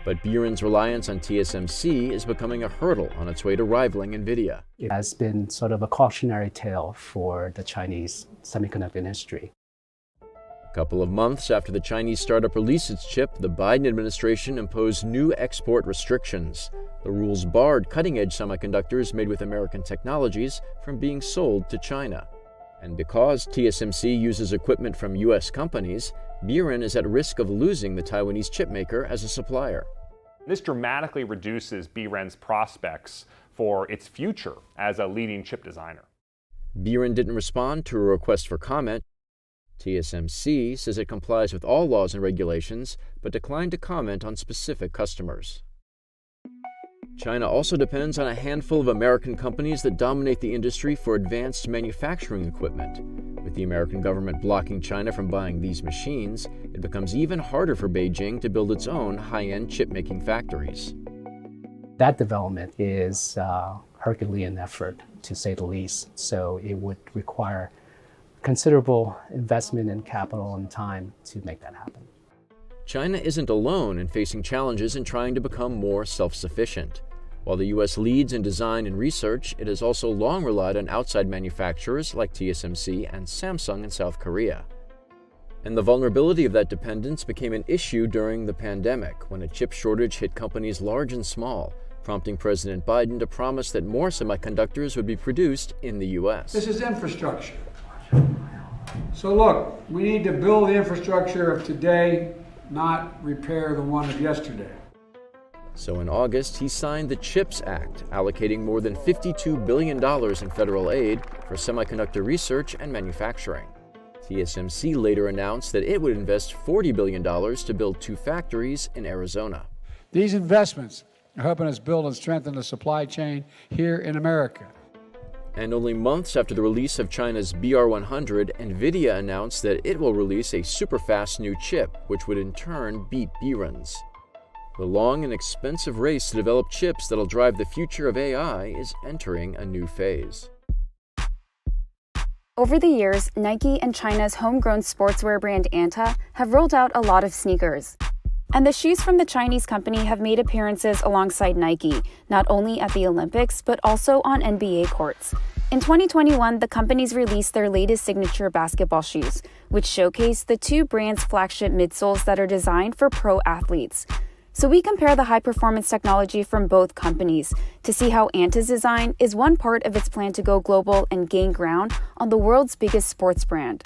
But Biren's reliance on TSMC is becoming a hurdle on its way to rivaling NVIDIA. It has been sort of a cautionary tale for the Chinese semiconductor industry. A couple of months after the Chinese startup released its chip, the Biden administration imposed new export restrictions. The rules barred cutting-edge semiconductors made with American technologies from being sold to China. And because TSMC uses equipment from U.S. companies, Biren is at risk of losing the Taiwanese chipmaker as a supplier. This dramatically reduces Biren's prospects for its future as a leading chip designer. Biren didn't respond to a request for comment. TSMC says it complies with all laws and regulations, but declined to comment on specific customers. China also depends on a handful of American companies that dominate the industry for advanced manufacturing equipment. With the American government blocking China from buying these machines, it becomes even harder for Beijing to build its own high-end chip-making factories. That development is a Herculean effort, to say the least, so it would require considerable investment in capital and time to make that happen. China isn't alone in facing challenges in trying to become more self-sufficient. While the U.S. leads in design and research, it has also long relied on outside manufacturers like TSMC and Samsung in South Korea. And the vulnerability of that dependence became an issue during the pandemic, when a chip shortage hit companies large and small, prompting President Biden to promise that more semiconductors would be produced in the U.S. This is infrastructure. So look, we need to build the infrastructure of today, not repair the one of yesterday. So in August, he signed the CHIPS Act, allocating more than $52 billion in federal aid for semiconductor research and manufacturing. TSMC later announced that it would invest $40 billion to build 2 factories in Arizona. These investments are helping us build and strengthen the supply chain here in America. And only months after the release of China's BR100, NVIDIA announced that it will release a super-fast new chip, which would in turn beat Biren's. The long and expensive race to develop chips that'll drive the future of AI is entering a new phase. Over the years, Nike and China's homegrown sportswear brand Anta have rolled out a lot of sneakers. And the shoes from the Chinese company have made appearances alongside Nike, not only at the Olympics, but also on NBA courts. In 2021, the companies released their latest signature basketball shoes, which showcase the 2 brands' flagship midsoles that are designed for pro athletes. So we compare the high-performance technology from both companies to see how Anta's design is one part of its plan to go global and gain ground on the world's biggest sports brand.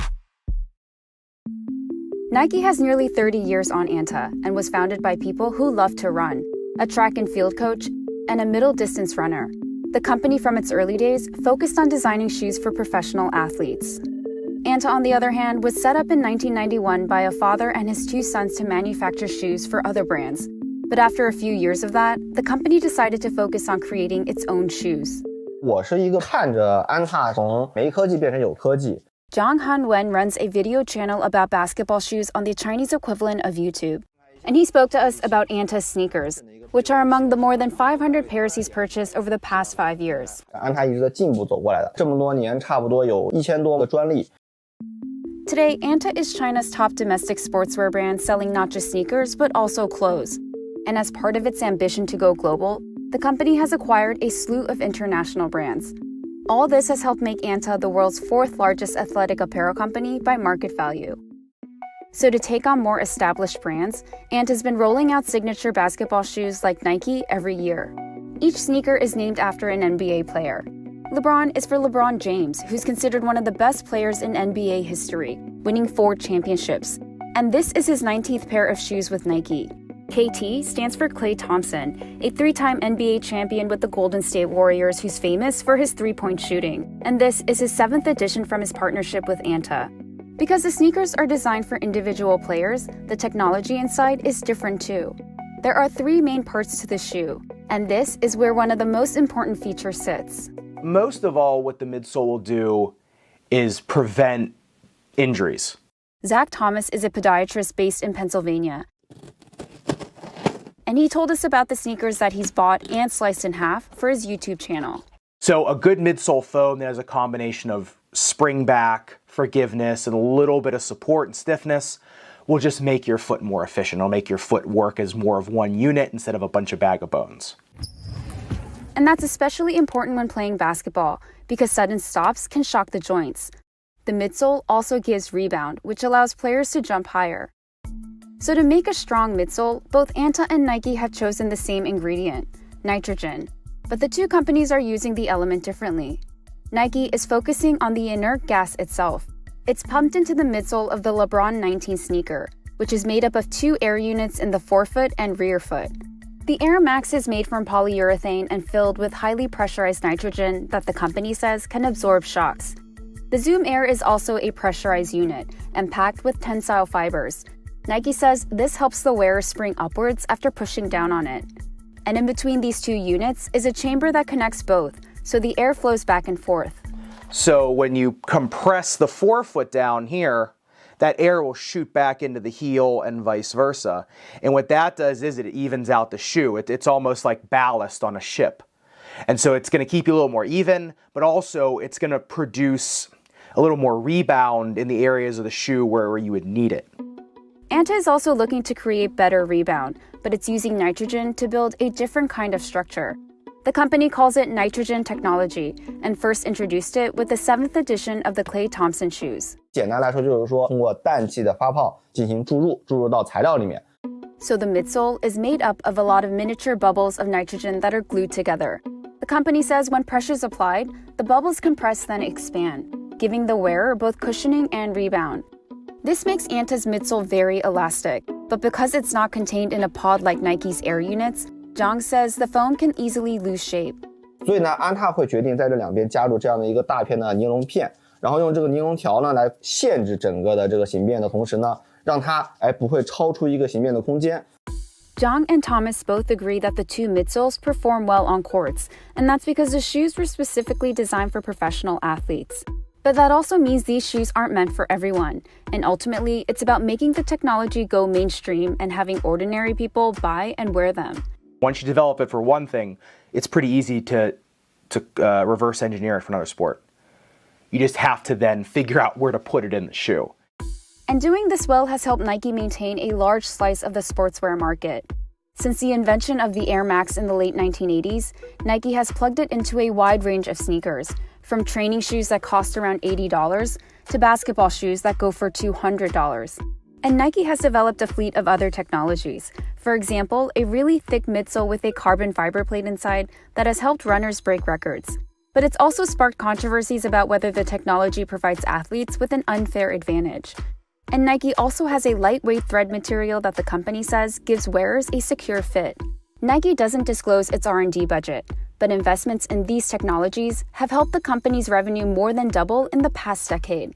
Nike has nearly 30 years on Anta and was founded by people who love to run, a track and field coach, and a middle-distance runner. The company from its early days focused on designing shoes for professional athletes. Anta, on the other hand, was set up in 1991 by a father and his 2 sons to manufacture shoes for other brands. But after a few years of that, the company decided to focus on creating its own shoes. 我是一个看着安踏从没科技变成有科技。 Zhang Han-Wen runs a video channel about basketball shoes on the Chinese equivalent of YouTube. And he spoke to us about Anta's sneakers, which are among the more than 500 pairs he's purchased over the past 5 years. 安踏一直在进步走过来的，这么多年差不多有1000多个专利。 Today, Anta is China's top domestic sportswear brand, selling not just sneakers, but also clothes. And as part of its ambition to go global, the company has acquired a slew of international brands. All this has helped make Anta the world's 4th largest athletic apparel company by market value. So to take on more established brands, Anta's been rolling out signature basketball shoes like Nike every year. Each sneaker is named after an NBA player. LeBron is for LeBron James, who's considered one of the best players in NBA history, winning 4 championships. And this is his 19th pair of shoes with Nike. KT stands for Klay Thompson, a 3-time NBA champion with the Golden State Warriors who's famous for his 3-point shooting. And this is his 7th edition from his partnership with Anta. Because the sneakers are designed for individual players, the technology inside is different too. There are 3 main parts to the shoe, and this is where one of the most important features sits. Most of all, what the midsole will do is prevent injuries. Zach Thomas is a podiatrist based in Pennsylvania. And he told us about the sneakers that he's bought and sliced in half for his YouTube channel. So a good midsole foam that has a combination of spring back, forgiveness, and a little bit of support and stiffness will just make your foot more efficient. It'll make your foot work as more of one unit instead of a bunch of bag of bones. And that's especially important when playing basketball because sudden stops can shock the joints. The midsole also gives rebound, which allows players to jump higher. So to make a strong midsole, both Anta and Nike have chosen the same ingredient, nitrogen. But the two companies are using the element differently. Nike is focusing on the inert gas itself. It's pumped into the midsole of the LeBron 19 sneaker, which is made up of 2 air units in the forefoot and rear foot. The Air Max is made from polyurethane and filled with highly pressurized nitrogen that the company says can absorb shocks. The Zoom Air is also a pressurized unit and packed with tensile fibers. Nike says this helps the wearer spring upwards after pushing down on it. And in between these 2 units is a chamber that connects both, so the air flows back and forth. So when you compress the forefoot down here, that air will shoot back into the heel and vice versa. And what that does is it evens out the shoe. It's almost like ballast on a ship. And so it's going to keep you a little more even, but also it's going to produce a little more rebound in the areas of the shoe where you would need it. Anta is also looking to create better rebound, but it's using nitrogen to build a different kind of structure. The company calls it nitrogen technology and first introduced it with the 7th edition of the Klay Thompson shoes. 简单来说就是说，通过氮气的发泡进行注入到材料里面。 So the midsole is made up of a lot of miniature bubbles of nitrogen that are glued together. The company says when pressure is applied, the bubbles compress then expand, giving the wearer both cushioning and rebound. This makes Anta's midsole very elastic, but because it's not contained in a pod like Nike's Air units, Zhang says the foam can easily lose shape. 所以呢，安踏会决定在这两边加入这样的一个大片的尼龙片，然后用这个尼龙条呢来限制整个的这个形变的同时呢，让它不会超出一个形变的空间。 Zhang and Thomas both agree that the 2 midsoles perform well on courts, and that's because the shoes were specifically designed for professional athletes. But that also means these shoes aren't meant for everyone, and ultimately, it's about making the technology go mainstream and having ordinary people buy and wear them. Once you develop it for one thing, it's pretty easy to reverse engineer it for another sport. You just have to then figure out where to put it in the shoe. And doing this well has helped Nike maintain a large slice of the sportswear market. Since the invention of the Air Max in the late 1980s, Nike has plugged it into a wide range of sneakers, from training shoes that cost around $80 to basketball shoes that go for $200. And Nike has developed a fleet of other technologies. For example, a really thick midsole with a carbon fiber plate inside that has helped runners break records. But it's also sparked controversies about whether the technology provides athletes with an unfair advantage. And Nike also has a lightweight thread material that the company says gives wearers a secure fit. Nike doesn't disclose its R&D budget, but investments in these technologies have helped the company's revenue more than double in the past decade.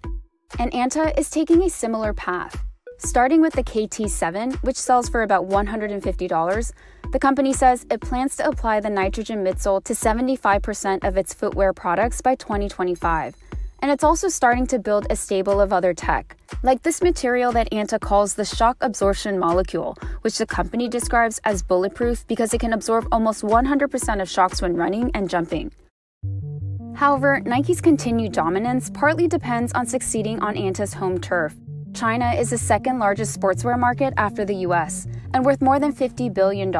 And Anta is taking a similar path. Starting with the KT7, which sells for about $150, the company says it plans to apply the nitrogen midsole to 75% of its footwear products by 2025. And it's also starting to build a stable of other tech, like this material that Anta calls the shock absorption molecule, which the company describes as bulletproof because it can absorb almost 100% of shocks when running and jumping. However, Nike's continued dominance partly depends on succeeding on Anta's home turf. China is the second largest sportswear market after the US and worth more than $50 billion.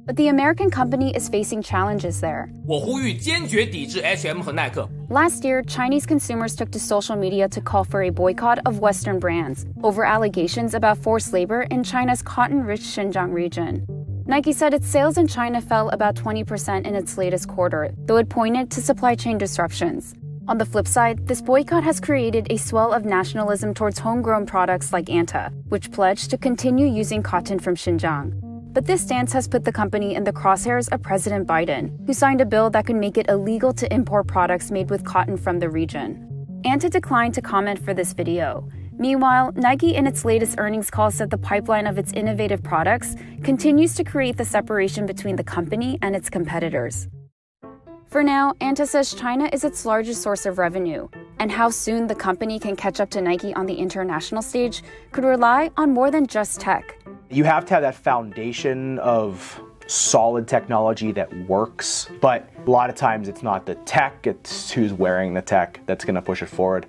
But the American company is facing challenges there. 我呼吁坚决抵制 H&M 和耐克。 Last year, Chinese consumers took to social media to call for a boycott of Western brands over allegations about forced labor in China's cotton-rich Xinjiang region. Nike said its sales in China fell about 20% in its latest quarter, though it pointed to supply chain disruptions. On the flip side, this boycott has created a swell of nationalism towards homegrown products like Anta, which pledged to continue using cotton from Xinjiang. But this stance has put the company in the crosshairs of President Biden, who signed a bill that could make it illegal to import products made with cotton from the region. Anta declined to comment for this video. Meanwhile, Nike in its latest earnings call said the pipeline of its innovative products continues to create the separation between the company and its competitors. For now, Anta says China is its largest source of revenue, and how soon the company can catch up to Nike on the international stage could rely on more than just tech. You have to have that foundation of solid technology that works, but a lot of times it's not the tech, it's who's wearing the tech that's going to push it forward.